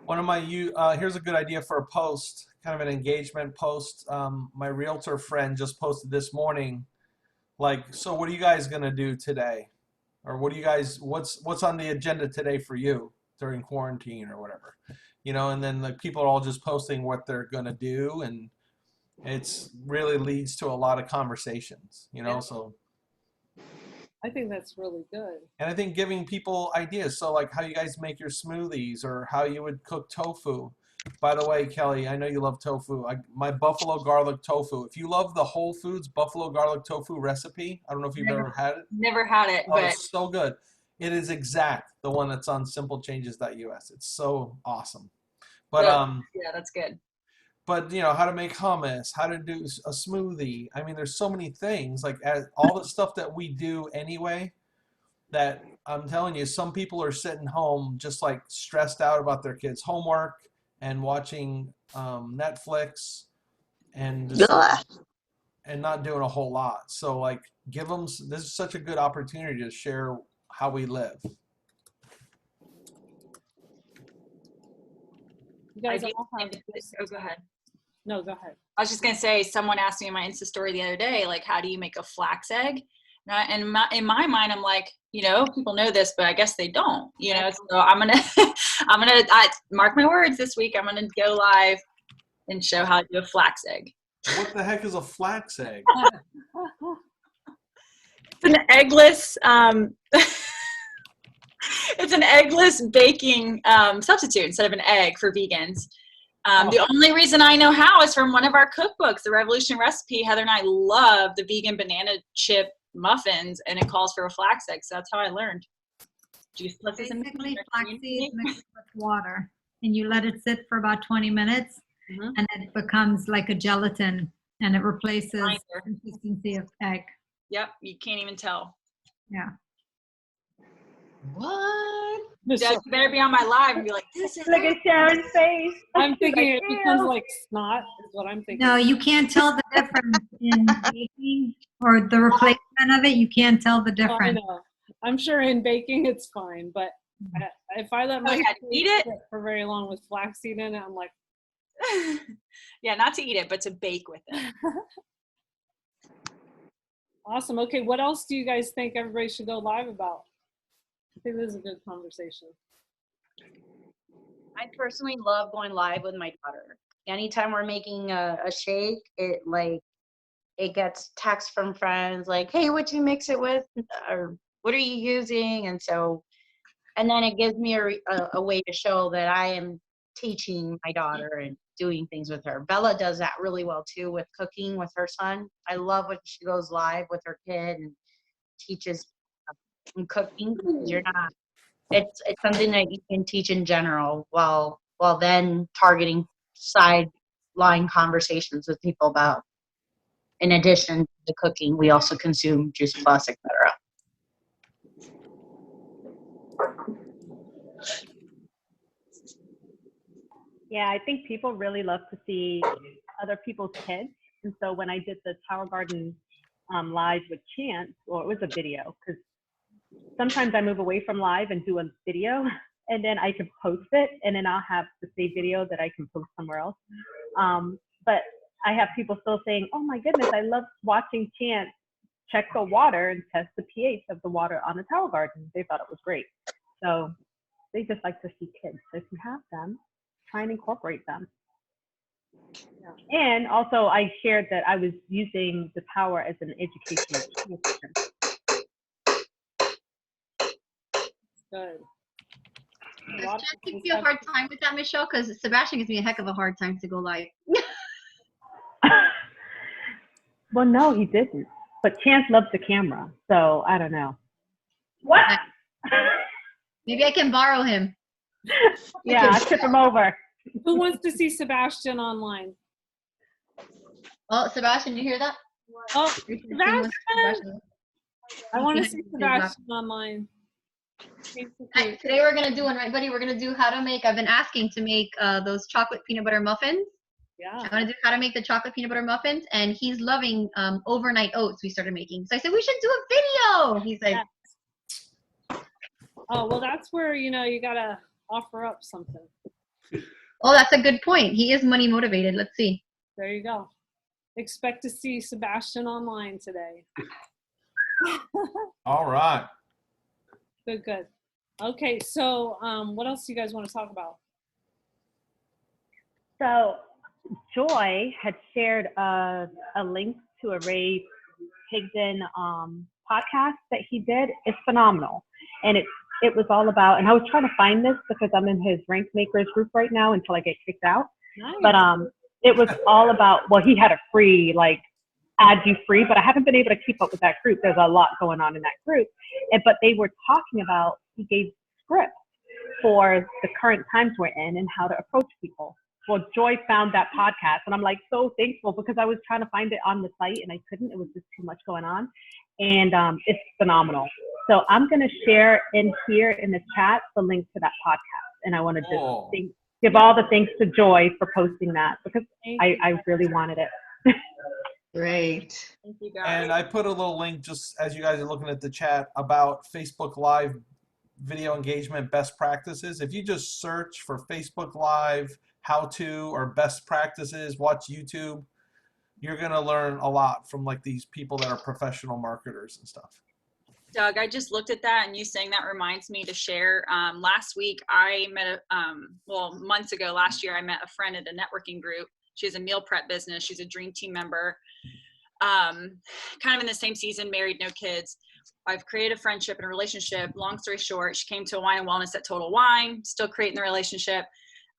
One of my here's a good idea for a post, kind of an engagement post. My realtor friend just posted this morning, like, so what are you guys gonna do today? Or what do you guys what's on the agenda today for you during quarantine or whatever? And then the people are all just posting what they're gonna do, and it's really leads to a lot of conversations, Yeah, so I think that's really good. and I think giving people ideas, so like how you guys make your smoothies or how you would cook tofu. By the way, Kelly, I know you love tofu. My buffalo garlic tofu. If you love the Whole Foods buffalo garlic tofu recipe, I don't know if you've Never, ever had it. never had it, Oh, but it's so good. It is exact the one that's on simplechanges.us. It's so awesome. But the, yeah, that's good. how to make hummus, how to do a smoothie. I mean, there's so many things like all the stuff that we do anyway that I'm telling you, some people are sitting home just like stressed out about their kids' homework and watching Netflix and just Ugh. and not doing a whole lot. So like, give them. This is such a good opportunity to share how we live. You I guys do all have think this. oh, go ahead. No, go ahead. I was just gonna say, someone asked me in my Insta story the other day, like, how do you make a flax egg? And in my mind, I'm like, people know this, but I guess they don't. So I'm gonna, mark my words this week. I'm gonna go live and show how to do a flax egg. What the heck is a flax egg? It's an eggless, it's an eggless baking substitute instead of an egg for vegans. The only reason I know how is from one of our cookbooks, The Revolution Recipe. Heather and I love the vegan banana chip muffins, and it calls for a flax egg. So that's how I learned. Juice plus Basically, flaxseed mixed with water, and you let it sit for about 20 minutes, and it becomes like a gelatin, and it replaces the consistency of egg. Yep, you can't even tell. Yeah. What? Judge, you better be on my live and be like, this is Look at Sharon's face. I'm thinking Like, it becomes ew. like snot is what I'm thinking. No, you can't tell the difference in baking or the replacement of it. You can't tell the Oh, I difference. know. I'm sure in baking it's fine, but if I let my yeah, to eat it sit for very long with flaxseed in it, I'm like, yeah, not to eat it, but to bake with it. awesome. Okay, what else do you guys think everybody should go live about? I think this is a good conversation. I personally love going live with my daughter. Anytime we're making a shake, it gets texts from friends like, "Hey, what you mix it with?" or "What are you using?" And then it gives me a way to show that I am teaching my daughter and doing things with her. Bella does that really well too with cooking with her son. I love when she goes live with her kid and teaches cooking. You're not. It's something that you can teach in general while then targeting sideline conversations with people about. In addition to cooking, we also consume Juice Plus, etc. Yeah, I think people really love to see other people's kids. And so when I did the Tower Garden live with Chance, well, it was a video, because sometimes I move away from live and do a video, and then I can post it, and then I'll have the same video that I can post somewhere else. But I have people still saying, "Oh my goodness, I love watching Chance check the water and test the pH of the water on the Tower Garden." They thought it was great. So they just like to see kids. So if you have them, try and incorporate them. Yeah. And also, I shared that I was using the Power as an educational tool system. Good. Does Chad give you a hard time with that, Michelle? Because Sebastian gives me a heck of a hard time to go live. Well, no, he didn't. But Chance loves the camera, so I don't know. What? Maybe I can borrow him. Yeah, I'll tip him over. Who wants to see Sebastian online? Oh, Sebastian, you hear that? Oh, Sebastian! I want to see Sebastian online. Today we're going to do one, right, buddy? We're going to do how to make, I've been asking to make those chocolate peanut butter muffins. Yeah. I want to do how to make the chocolate peanut butter muffins, and he's loving overnight oats we started making. So I said, we should do a video. He's like, oh, well, that's where, you got to offer up something. Oh, that's a good point. He is money motivated. Let's see. There you go. Expect to see Sebastian online today. All right. Good, good. Okay, so what else do you guys want to talk about? So Joy had shared a link to a Ray Higdon podcast that he did. It's phenomenal. And it was all about, and I was trying to find this because I'm in his Rank Makers group right now until I get kicked out. Nice. But it was all about, well, he had a free, like, add you free, but I haven't been able to keep up with that group. There's a lot going on in that group. But they were talking about, he gave scripts for the current times we're in and how to approach people. Well, Joy found that podcast, and I'm like so thankful because I was trying to find it on the site and I couldn't. It was just too much going on. And it's phenomenal. So I'm going to share in here in the chat the link to that podcast. And I want to just give all the thanks to Joy for posting that because I really wanted it. Great. Thank you, guys. And I put a little link just as you guys are looking at the chat about Facebook Live video engagement best practices. If you just search for Facebook Live how to or best practices, watch YouTube, you're going to learn a lot from like these people that are professional marketers and stuff. Doug, I just looked at that, and you saying that reminds me to share. Last week, I met months ago, last year, I met a friend at a networking group. She has a meal prep business. She's a Dream Team member. Kind of in the same season, married, no kids. I've created a friendship and a relationship. Long story short, she came to a wine and wellness at Total Wine, still creating the relationship.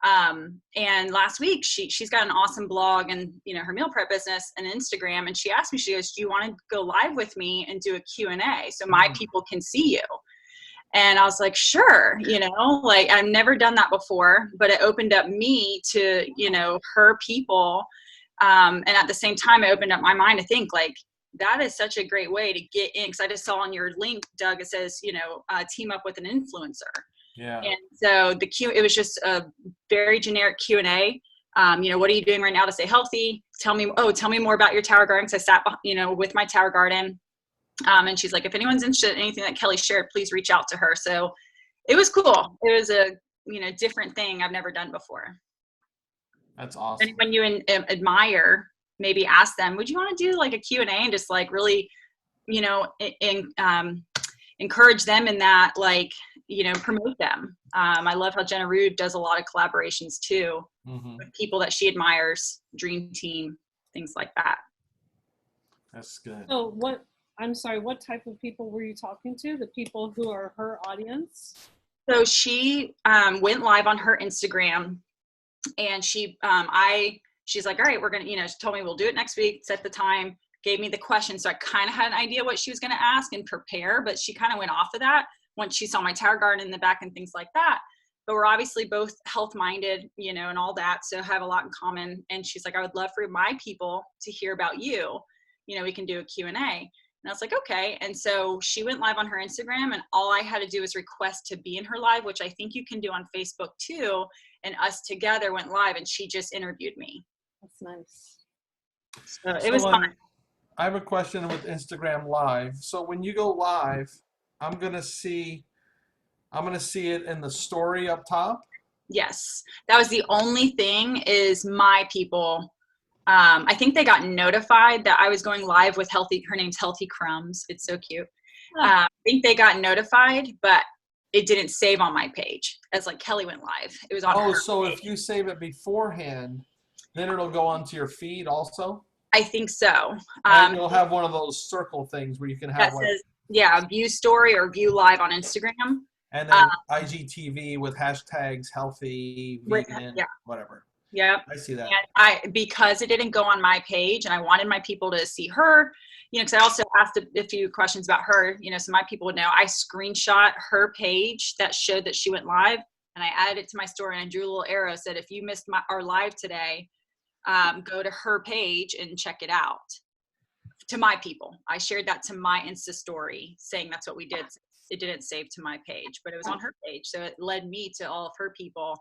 And last week she's got an awesome blog and, you know, her meal prep business and Instagram. And she asked me, she goes, do you want to go live with me and do a Q&A so my people can see you? And I was like, sure, you know, like I've never done that before, but it opened up me to, you know, her people. And at the same time, it opened up my mind to think like, that is such a great way to get in. Cause I just saw on your link, Doug, it says, you know, team up with an influencer. Yeah. And so it was just a very generic Q&A. You know, what are you doing right now to stay healthy? Tell me more about your tower garden. Cause I sat, you know, with my tower garden. And she's like, if anyone's interested in anything that Kelly shared, please reach out to her. So it was cool. It was a, you know, different thing I've never done before. That's awesome. And when you admire, maybe ask them, would you want to do like a Q&A and just like really, you know, encourage them in that, like, you know, promote them. I love how Jenna Rude does a lot of collaborations too with people that she admires, Dream Team, things like that. That's good. So what type of people were you talking to? The people who are her audience? So she went live on her Instagram, and she's like, all right, we're going to, you know, she told me we'll do it next week, set the time, gave me the question. So I kind of had an idea what she was going to ask and prepare, but she kind of went off of that once she saw my tower garden in the back and things like that. But we're obviously both health-minded, you know, and all that, so have a lot in common. And she's like, I would love for my people to hear about you. You know, we can do a Q&A. And I was like, okay. And so she went live on her Instagram, and all I had to do was request to be in her live, which I think you can do on Facebook too. And us together went live, and she just interviewed me. That's nice. So it was fun. I have a question with Instagram Live. So when you go live, I'm gonna see it in the story up top. Yes, that was the only thing is my people. I think they got notified that I was going live with her name's Healthy Crumbs. It's so cute. I think they got notified, but it didn't save on my page as like Kelly went live. It was on her so page. If you save it beforehand, then it'll go onto your feed also? I think so. And you'll have one of those circle things where you can have that like, says, yeah, view story or view live on Instagram. and then IGTV with hashtags healthy, vegan, whatever. Yep. I see that. And because it didn't go on my page, and I wanted my people to see her, you know, because I also asked a few questions about her, you know, so my people would know. I screenshot her page that showed that she went live, and I added it to my story, and I drew a little arrow, said, if you missed our live today, go to her page and check it out. To my people, I shared that to my Insta story saying that's what we did. It didn't save to my page, but it was on her page. So it led me to all of her people.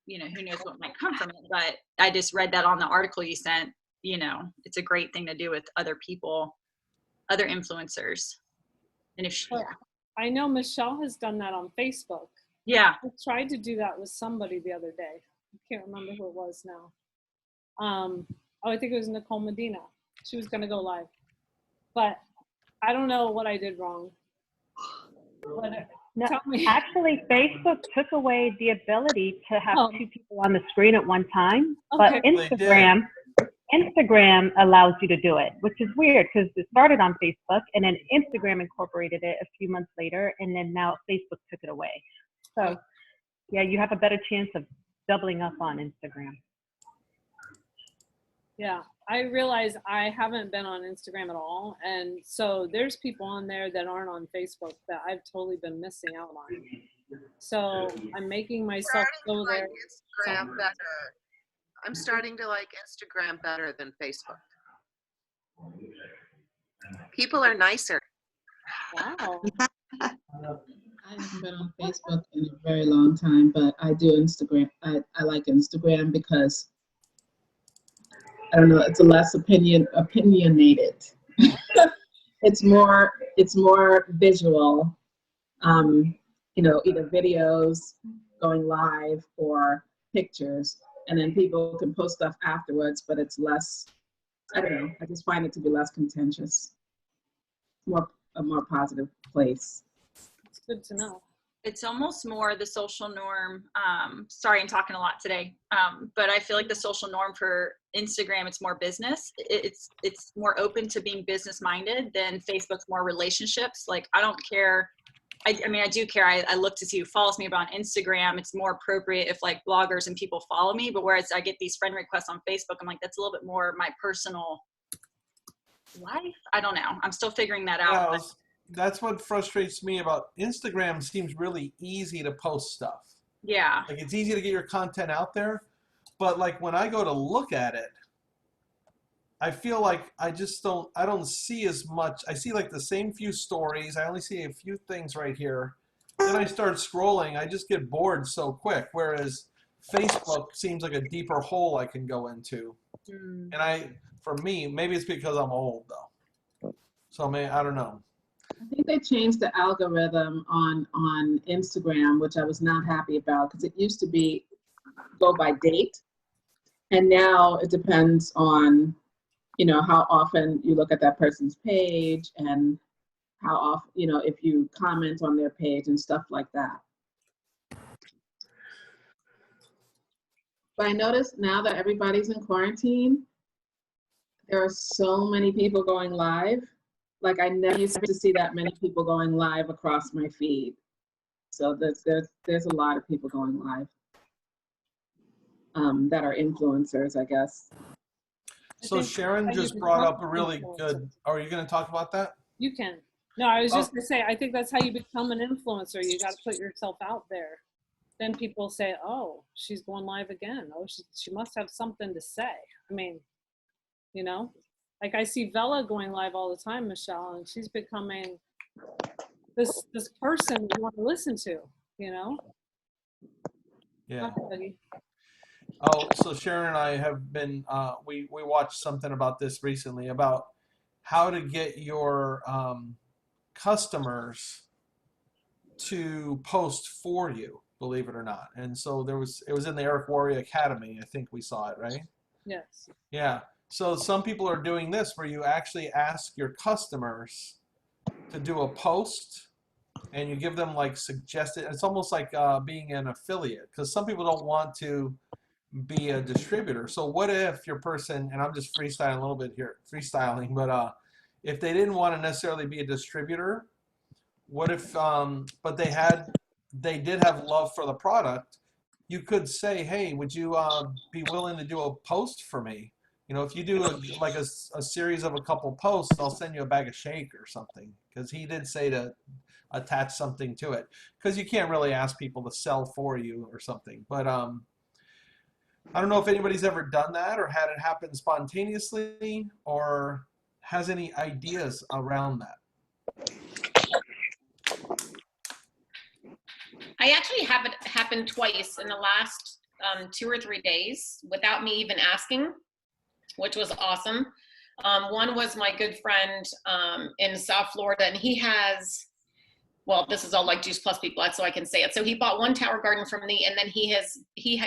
You know, who knows what might come from it, but I just read that on the article you sent. You know, it's a great thing to do with other people, other influencers. And if I know Michelle has done that on Facebook. Yeah. I tried to do that with somebody the other day. I can't remember who it was now. Oh, I think it was Nicole Medina. She was going to go live. But I don't know what I did wrong. But No, tell me. actually, Facebook took away the ability to have Oh. two people on the screen at one time, Okay. but Instagram allows you to do it, which is weird because it started on Facebook and then Instagram incorporated it a few months later, and then now Facebook took it away. So, yeah, you have a better chance of doubling up on Instagram. Yeah, I realize I haven't been on Instagram at all. And so there's people on there that aren't on Facebook that I've totally been missing out on. So I'm making myself go there. Instagram better. I'm starting to like Instagram better than Facebook. People are nicer. Wow. I haven't been on Facebook in a very long time, but I do Instagram. I like Instagram because I don't know, it's a less opinionated. it's more visual. You know, either videos going live or pictures, and then people can post stuff afterwards, but it's less, I don't know, I just find it to be less contentious. A more positive place. It's good to know. It's almost more the social norm. Sorry, I'm talking a lot today, but I feel like the social norm for Instagram, it's more business. It's more open to being business minded than Facebook's more relationships. Like, I don't care. I mean, I do care. I look to see who follows me, but on Instagram, it's more appropriate if like bloggers and people follow me. But whereas I get these friend requests on Facebook, I'm like, that's a little bit more my personal life. I don't know. I'm still figuring that out. Yeah, that's what frustrates me about Instagram. Seems really easy to post stuff. Yeah. Like, it's easy to get your content out there, but like when I go to look at it, I feel like I don't see as much. I see like the same few stories. I only see a few things right here. Then I start scrolling. I just get bored so quick. Whereas Facebook seems like a deeper hole I can go into. And for me, maybe it's because I'm old though. So I don't know. I think they changed the algorithm on Instagram, which I was not happy about, because it used to be go by date, and now it depends on, you know, how often you look at that person's page and how often, you know, if you comment on their page and stuff like that. But I noticed now that everybody's in quarantine, there are so many people going live. Like, I never used to see that many people going live across my feed. So there's a lot of people going live that are influencers, I guess. So Sharon just brought up a really good, are you going to talk about that? You can. No, I was just going to say, I think that's how you become an influencer. You got to put yourself out there. Then people say, oh, she's going live again. Oh, she must have something to say. I mean, you know, like I see Vella going live all the time, Michelle, and she's becoming this person you want to listen to, you know? Yeah. Oh, so Sharon and I have been, we watched something about this recently about how to get your customers to post for you, believe it or not. And so it was in the Eric Worre Academy. I think we saw it, right? Yes. Yeah. So some people are doing this where you actually ask your customers to do a post and you give them like suggested, it's almost like being an affiliate, because some people don't want to be a distributor. So what if your person, and I'm just freestyling a little bit here, but if they didn't want to necessarily be a distributor, what if, but they did have love for the product, you could say, hey, would you be willing to do a post for me? You know, if you do a series of a couple posts, I'll send you a bag of shake or something, because he did say to attach something to it, because you can't really ask people to sell for you or something. But I don't know if anybody's ever done that or had it happen spontaneously or has any ideas around that. I actually have it happen twice in the last 2 or 3 days without me even asking, which was awesome. One was my good friend in South Florida, and he has well, this is all like Juice Plus people, so I can say it. So he bought one Tower Garden from me, and then he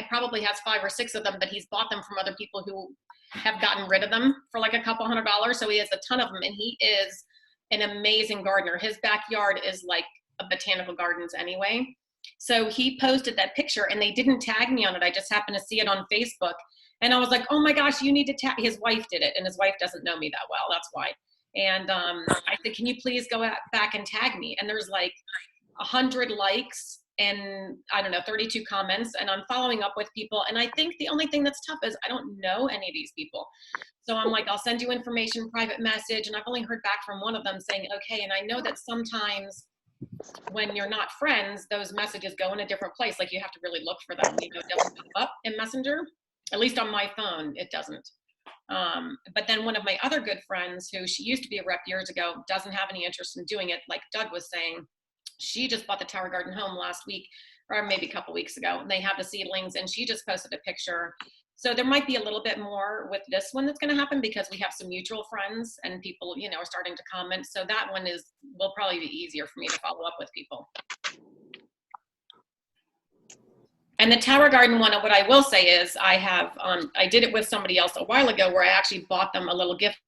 probably has 5 or 6 of them, but he's bought them from other people who have gotten rid of them for like a couple $100. So he has a ton of them, and he is an amazing gardener. His backyard is like a botanical gardens anyway. So he posted that picture, and they didn't tag me on it. I just happened to see it on Facebook, and I was like, oh my gosh, you need to tag. His wife did it, and his wife doesn't know me that well. That's why. And I said, can you please go back and tag me? And there's like 100 likes and I don't know, 32 comments. And I'm following up with people. And I think the only thing that's tough is I don't know any of these people. So I'm like, I'll send you information, private message. And I've only heard back from one of them saying, okay. And I know that sometimes when you're not friends, those messages go in a different place. Like you have to really look for them. You know, it doesn't pop up in Messenger. At least on my phone, it doesn't. But then one of my other good friends, who she used to be a rep years ago, doesn't have any interest in doing it. Like Doug was saying, she just bought the Tower Garden home last week, or maybe a couple weeks ago, and they have the seedlings, and she just posted a picture. So there might be a little bit more with this one that's going to happen because we have some mutual friends and people, you know, are starting to comment. So that one will probably be easier for me to follow up with people. And the Tower Garden one, what I will say is I did it with somebody else a while ago where I actually bought them a little gift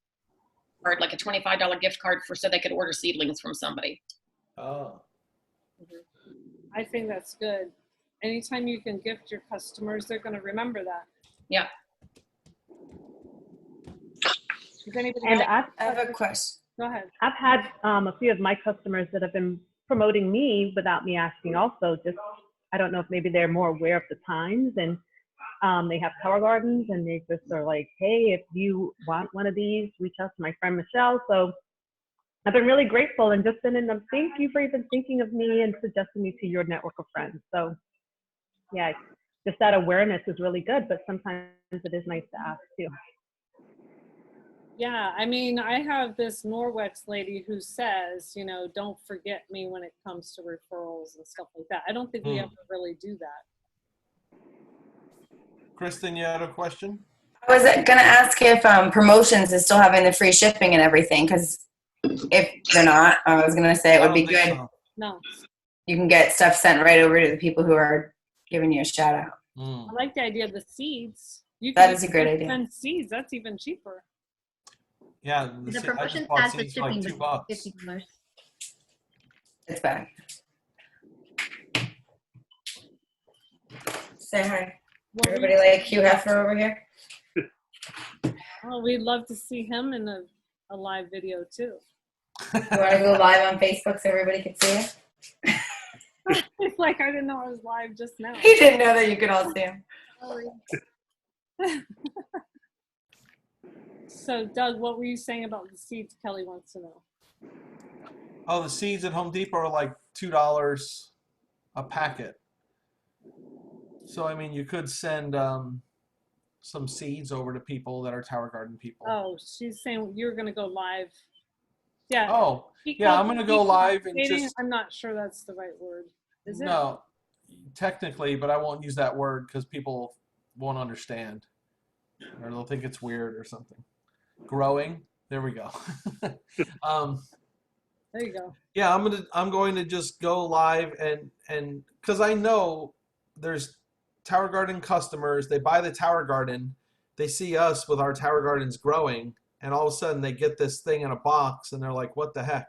card, like a $25 gift card so they could order seedlings from somebody. Oh. I think that's good. Anytime you can gift your customers, they're going to remember that. Yeah. Does anybody And else? I have a question. Go ahead. I've had a few of my customers that have been promoting me without me asking also. Just, I don't know if maybe they're more aware of the times, and they have Tower Gardens, and they just are like, hey, if you want one of these, reach out to my friend Michelle. So I've been really grateful and just sending them, thank you for even thinking of me and suggesting me to your network of friends. So yeah, just that awareness is really good, but sometimes it is nice to ask too. Yeah, I mean, I have this Norwex lady who says, you know, don't forget me when it comes to referrals and stuff like that. I don't think we ever really do that. Kristen, you had a question? I was going to ask if promotions is still having the free shipping and everything, because if they're not, I was going to say it would be good. So. No. You can get stuff sent right over to the people who are giving you a shout out. I like the idea of the seeds. That is a great idea. Send seeds, that's even cheaper. Yeah, The I promotion just bought has the seeds for shipping like was $2. $50. It's back. Say hi. Everybody like Hugh Hefner over here? Oh, we'd love to see him in a live video too. You want to go live on Facebook so everybody can see it? It's like I didn't know I was live just now. He didn't know that you could all see him. So, Doug, what were you saying about the seeds? Kelly wants to know. Oh, the seeds at Home Depot are like $2 a packet. So, I mean, you could send some seeds over to people that are Tower Garden people. Oh, she's saying you're going to go live. Yeah. Oh, yeah, I'm going to go live and just... I'm not sure that's the right word. Is it? No, technically, but I won't use that word because people won't understand. Or they'll think it's weird or something. Growing. There we go. There you go. Yeah, I'm going to just go live and because I know there's Tower Garden customers, they buy the Tower Garden, they see us with our Tower Gardens growing, and all of a sudden they get this thing in a box and they're like, what the heck?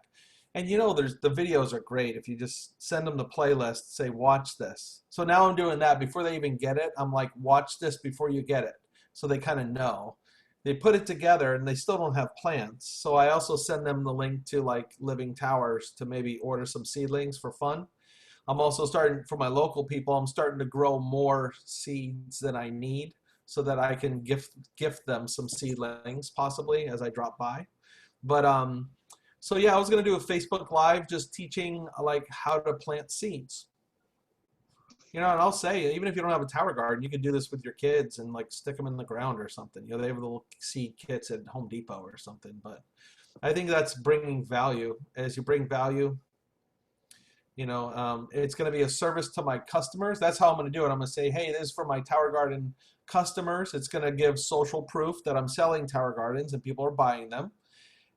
And you know, the videos are great if you just send them the playlist, say, watch this. So now I'm doing that before they even get it. I'm like, watch this before you get it. So they kind of know. They put it together and they still don't have plants. So I also send them the link to like Living Towers to maybe order some seedlings for fun. I'm also starting, for my local people, I'm starting to grow more seeds than I need so that I can gift them some seedlings possibly as I drop by. But so yeah, I was gonna do a Facebook Live just teaching like how to plant seeds. You know, and I'll say, even if you don't have a Tower Garden, you can do this with your kids and like stick them in the ground or something. You know, they have little seed kits at Home Depot or something. But I think that's bringing value. As you bring value, you know, it's going to be a service to my customers. That's how I'm going to do it. I'm going to say, hey, this is for my Tower Garden customers. It's going to give social proof that I'm selling Tower Gardens and people are buying them.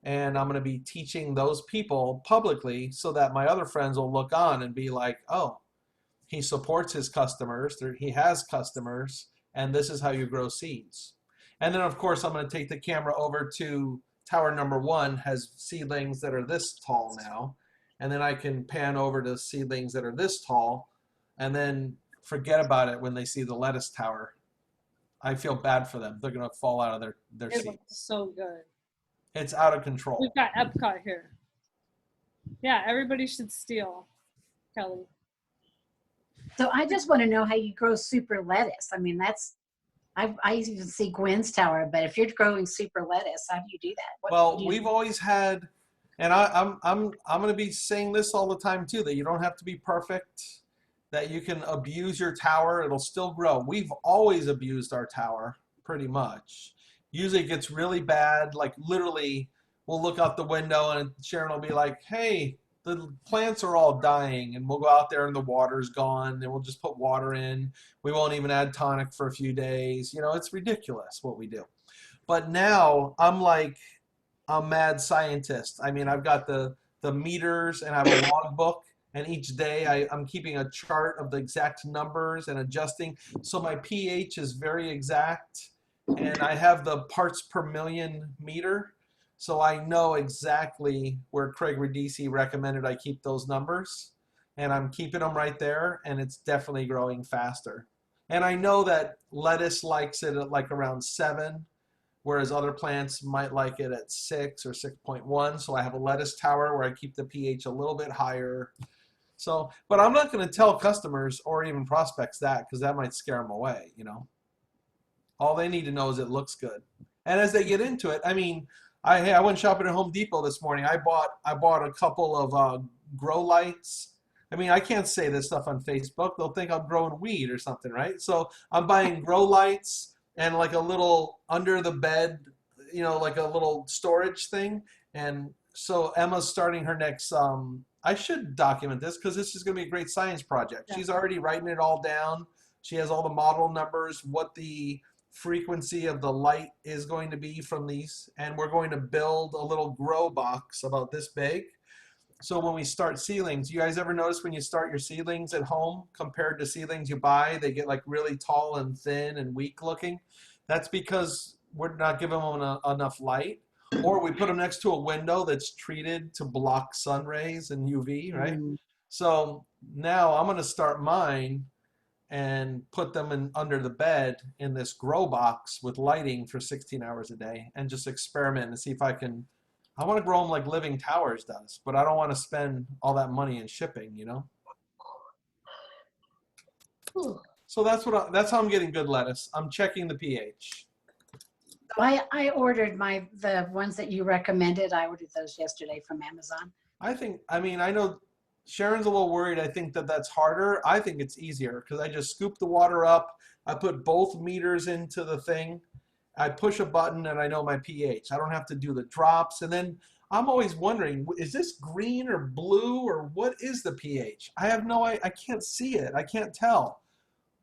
And I'm going to be teaching those people publicly so that my other friends will look on and be like, oh, he supports his customers, he has customers, and this is how you grow seeds. And then, of course, I'm going to take the camera over to tower number 1, has seedlings that are this tall now. And then I can pan over to seedlings that are this tall, and then forget about it when they see the lettuce tower. I feel bad for them. They're going to fall out of their It seats. looks so good. It's out of control. We've got Epcot here. Yeah, everybody should steal, Kelly. So I just want to know how you grow super lettuce. I mean, I even see Gwen's tower, but if you're growing super lettuce, how do you do that? Well, we've always had, and I'm going to be saying this all the time too, that you don't have to be perfect, that you can abuse your tower, it'll still grow. We've always abused our tower, pretty much. Usually it gets really bad, like literally we'll look out the window and Sharon will be like, hey, the plants are all dying, and we'll go out there and the water's gone, and we'll just put water in. We won't even add tonic for a few days. You know, it's ridiculous what we do. But now I'm like a mad scientist. I mean, I've got the meters, and I have a logbook, and each day I'm keeping a chart of the exact numbers and adjusting. So my pH is very exact, and I have the parts per million meter. So I know exactly where Craig Radici recommended I keep those numbers, and I'm keeping them right there, and it's definitely growing faster. And I know that lettuce likes it at like around 7, whereas other plants might like it at 6 or 6.1. So I have a lettuce tower where I keep the pH a little bit higher. So, but I'm not going to tell customers or even prospects that, because that might scare them away, you know. All they need to know is it looks good. And as they get into it, I mean, I went shopping at Home Depot this morning. I bought a couple of grow lights. I mean, I can't say this stuff on Facebook. They'll think I'm growing weed or something, right? So I'm buying grow lights and like a little under the bed, you know, like a little storage thing. And so Emma's starting her next, I should document this because this is going to be a great science project. Yeah. She's already writing it all down. She has all the model numbers, what the frequency of the light is going to be from these, and we're going to build a little grow box about this big. So when we start seedlings, you guys ever notice when you start your seedlings at home compared to seedlings you buy, they get like really tall and thin and weak looking? That's because we're not giving them enough light, or we put them next to a window that's treated to block sun rays and UV, right? So now I'm going to start mine and put them in under the bed in this grow box with lighting for 16 hours a day, and just experiment and see if I want to grow them like Living Towers does, but I don't want to spend all that money in shipping, you know? So that's how I'm getting good lettuce. I'm checking the pH. I ordered the ones that you recommended. I ordered those yesterday from Amazon. I mean, I know Sharon's a little worried. I think that's harder. I think it's easier because I just scoop the water up. I put both meters into the thing. I push a button and I know my pH. I don't have to do the drops. And then I'm always wondering, is this green or blue or what is the pH? I have no idea. I can't see it. I can't tell.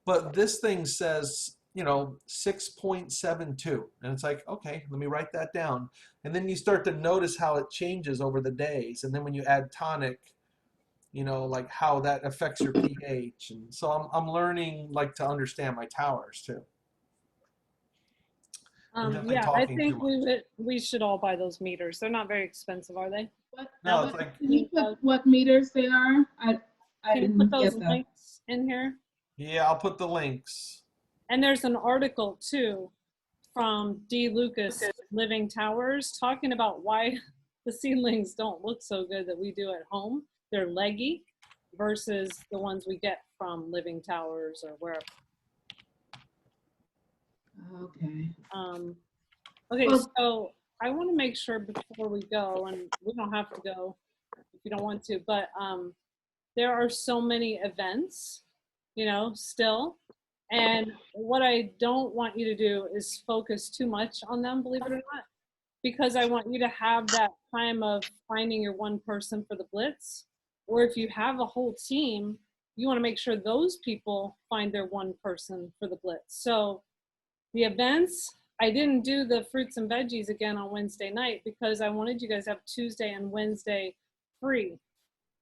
But this thing says, you know, 6.72. And it's like, okay, let me write that down. And then you start to notice how it changes over the days. And then when you add tonic, you know, like how that affects your pH. And so I'm learning like to understand my towers too. Yeah, I think we should all buy those meters. They're not very expensive, are they? No, it's like, Can you put what meters they are? I Can you didn't put those get that. links in here? yeah, I'll put the links. And there's an article too from D. Lucas, Living Towers, talking about why the seedlings don't look so good that we do at home. They're leggy versus the ones we get from Living Towers or wherever. Okay. Okay, Well- so I want to make sure before we go, and we don't have to go if you don't want to, but there are so many events, you know, still. And what I don't want you to do is focus too much on them, believe it or not, because I want you to have that time of finding your one person for the Blitz. Or if you have a whole team, you want to make sure those people find their one person for the Blitz. So the events, I didn't do the fruits and veggies again on Wednesday night because I wanted you guys to have Tuesday and Wednesday free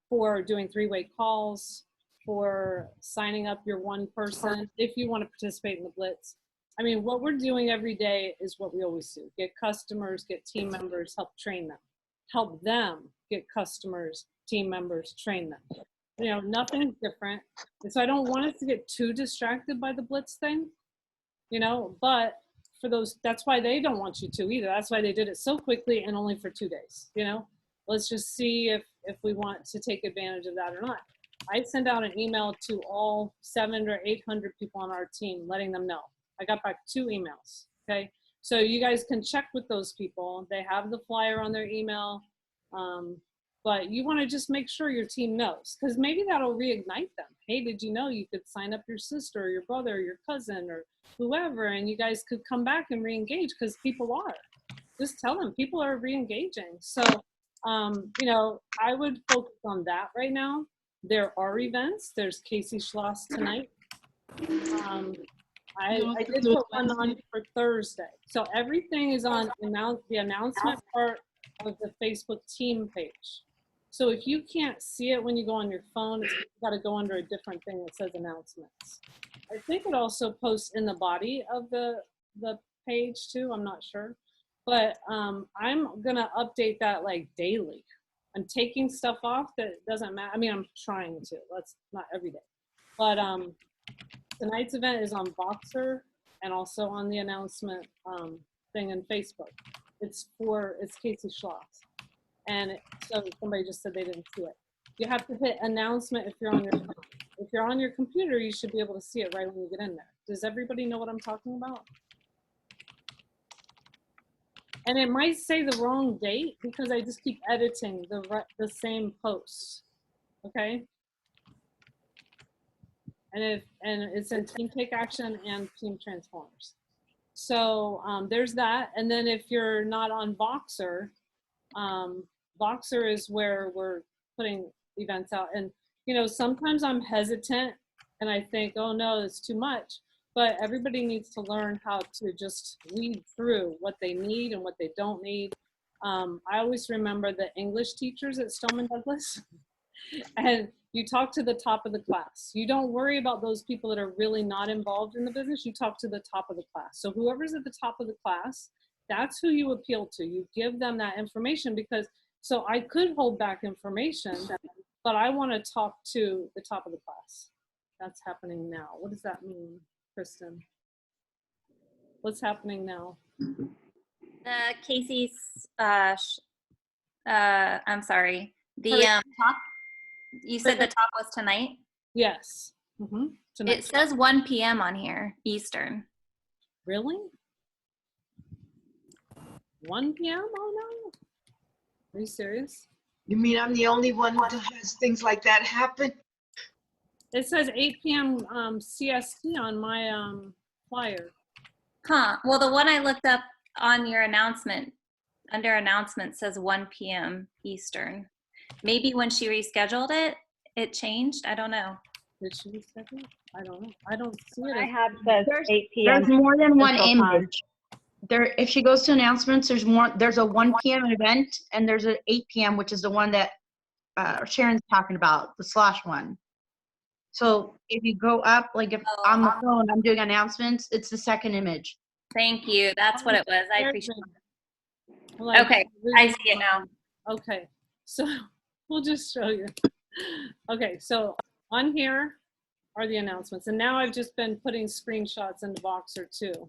for doing 3-way calls, for signing up your one person if you want to participate in the Blitz. I mean, what we're doing every day is what we always do. Get customers, get team members, help train them. Help them get customers, team members, train them. You know, nothing's different. And so I don't want us to get too distracted by the Blitz thing, you know, but for those, that's why they don't want you to either. That's why they did it so quickly and only for 2 days, you know. Let's just see if we want to take advantage of that or not. I sent out an email to all 700 or 800 people on our team, letting them know. I got back 2 emails, okay? So you guys can check with those people. They have the flyer on their email, but you wanna just make sure your team knows, because maybe that'll reignite them. Hey, did you know you could sign up your sister or your brother or your cousin or whoever, and you guys could come back and re-engage, because people are. Just tell them, people are re-engaging. So, you know, I would focus on that right now. There are events. There's Casey Schloss tonight. I did put one on for Thursday. So everything is on the announcement part of the Facebook team page. So if you can't see it when you go on your phone, it's got to go under a different thing that says announcements. I think it also posts in the body of the page too. I'm not sure. But I'm going to update that like daily. I'm taking stuff off that doesn't matter. I mean, I'm trying to. That's not every day. But tonight's event is on Voxer and also on the announcement thing in Facebook. It's Casey Schloss. And so somebody just said they didn't see it. You have to hit announcement if you're on your phone. If you're on your computer, you should be able to see it right when you get in there. Does everybody know what I'm talking about? And it might say the wrong date because I just keep editing the same posts, okay? And it's in Team Take Action and Team Transformers. So there's that. And then if you're not on Voxer, Voxer is where we're putting events out. And you know, sometimes I'm hesitant and I think, oh no, it's too much. But everybody needs to learn how to just weed through what they need and what they don't need. I always remember the English teachers at Stoneman Douglas. And you talk to the top of the class. You don't worry about those people that are really not involved in the business. You talk to the top of the class. So whoever's at the top of the class, that's who you appeal to. You give them that information because, so I could hold back information, but I want to talk to the top of the class. That's happening now. What does that mean, Kristen? What's happening now? Casey's, I'm sorry. The talk, you said the talk was tonight? Yes. Tonight. It says 1 p.m. on here, Eastern. Really? 1 p.m.? Oh no. Are you serious? You mean I'm the only one who has things like that happen? It says 8 p.m. CST on my flyer. Huh. Well, the one I looked up on your announcement, under announcement, says 1 p.m. Eastern. Maybe when she rescheduled it, it changed. I don't know. Did she reschedule? I don't know. I don't see it. I have says 8 p.m. There's more than one Central Time. image. There, if she goes to announcements, there's a 1 p.m. event and there's an 8 p.m., which is the one that Sharon's talking about, the slash one. So if you go up, like if on the phone, I'm doing announcements, it's the second image. Thank you. That's what it was. I appreciate it. Like, okay, I see it now. Okay, so we'll just show you. Okay, so on here are the announcements. And now I've just been putting screenshots into Voxer too.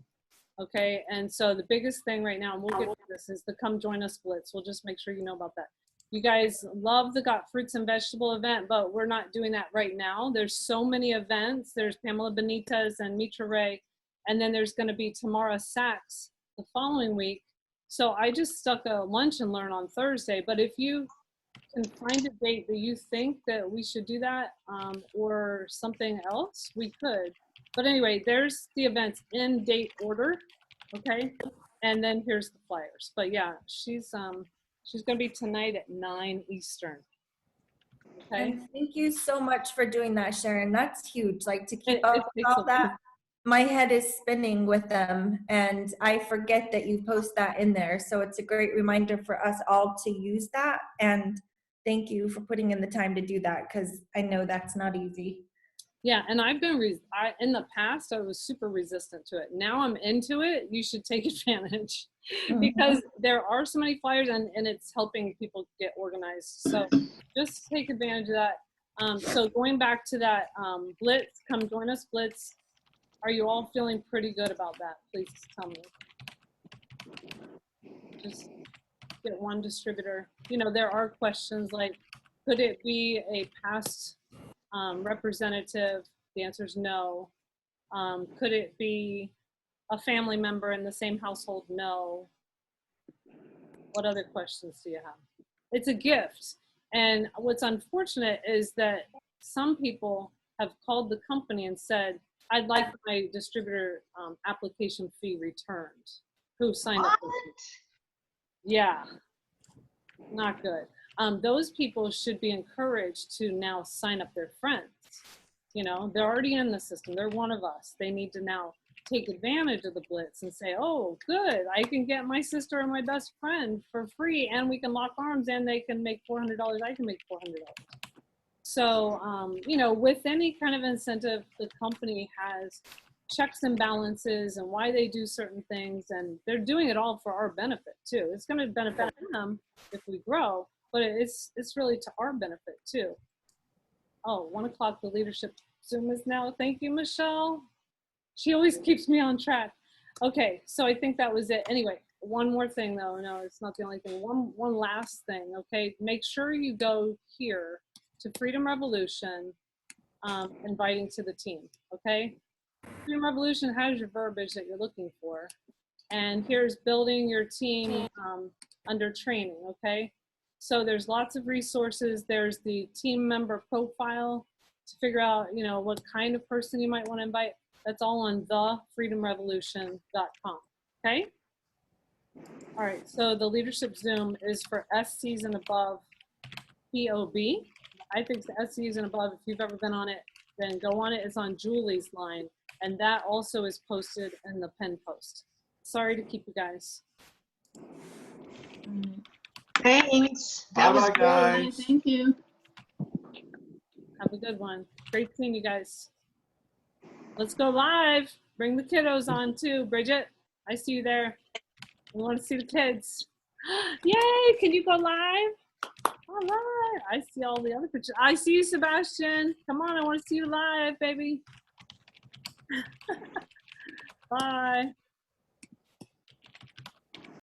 Okay, and so the biggest thing right now, and we'll get to this, is the Come Join Us Blitz. We'll just make sure you know about that. You guys love the Got Fruits and Vegetable event, but we're not doing that right now. There's so many events. There's Pamela Benitez and Mitra Ray, and then there's gonna be Tamara Sachs the following week. So I just stuck a lunch and learn on Thursday, but if you can find a date that you think that we should do that or something else, we could. But anyway, there's the events in date order, okay? And then here's the flyers. But yeah, she's gonna be tonight at 9 Eastern. Okay. And thank you so much for doing that, Sharon. That's huge. Like to keep up with all that. my head is spinning with them, and I forget that you post that in there. So it's a great reminder for us all to use that. And thank you for putting in the time to do that, because I know that's not easy. Yeah, and I've been in the past I was super resistant to it. Now I'm into it. You should take advantage because there are so many flyers, and it's helping people get organized. So just take advantage of that. So going back to that Blitz, come join us, Blitz. Are you all feeling pretty good about that? Please tell me. Just get one distributor. You know, there are questions like, could it be a past representative? The answer is no. Could it be a family member in the same household? No. What other questions do you have? It's a gift. And what's unfortunate is that some people have called the company and said, I'd like my distributor application fee returned. Who signed up? Yeah, not good. Those people should be encouraged to now sign up their friends. You know, they're already in the system. They're one of us. They need to now take advantage of the Blitz and say, oh, good, I can get my sister and my best friend for free, and we can lock arms, and they can make $400. I can make $400. So, you know, with any kind of incentive, the company has checks and balances and why they do certain things, and they're doing it all for our benefit too. It's going to benefit them if we grow, but it's really to our benefit too. Oh, 1 o'clock, the leadership Zoom is now. Thank you, Michelle. She always keeps me on track. Okay, so I think that was it. Anyway, one more thing though. No, it's not the only thing. One last thing, okay? Make sure you go here to Freedom Revolution, inviting to the team, okay? Freedom Revolution has your verbiage that you're looking for. And here's building your team under training, okay? So there's lots of resources. There's the team member profile to figure out, you know, what kind of person you might want to invite. That's all on thefreedomrevolution.com, okay? All right, so the leadership Zoom is for SCs and above POB. I think the SCs and above, if you've ever been on it, then go on it. It's on Julie's line. And that also is posted in the pin post. Sorry to keep you guys. Thanks. Bye-bye, guys. Thank you. Have a good one. Great seeing you guys. Let's go live. Bring the kiddos on too. Bridget, I see you there. We want to see the kids. Yay, can you go live? All right, I see all the other pictures. I see you, Sebastian. Come on, I want to see you live, baby. Bye.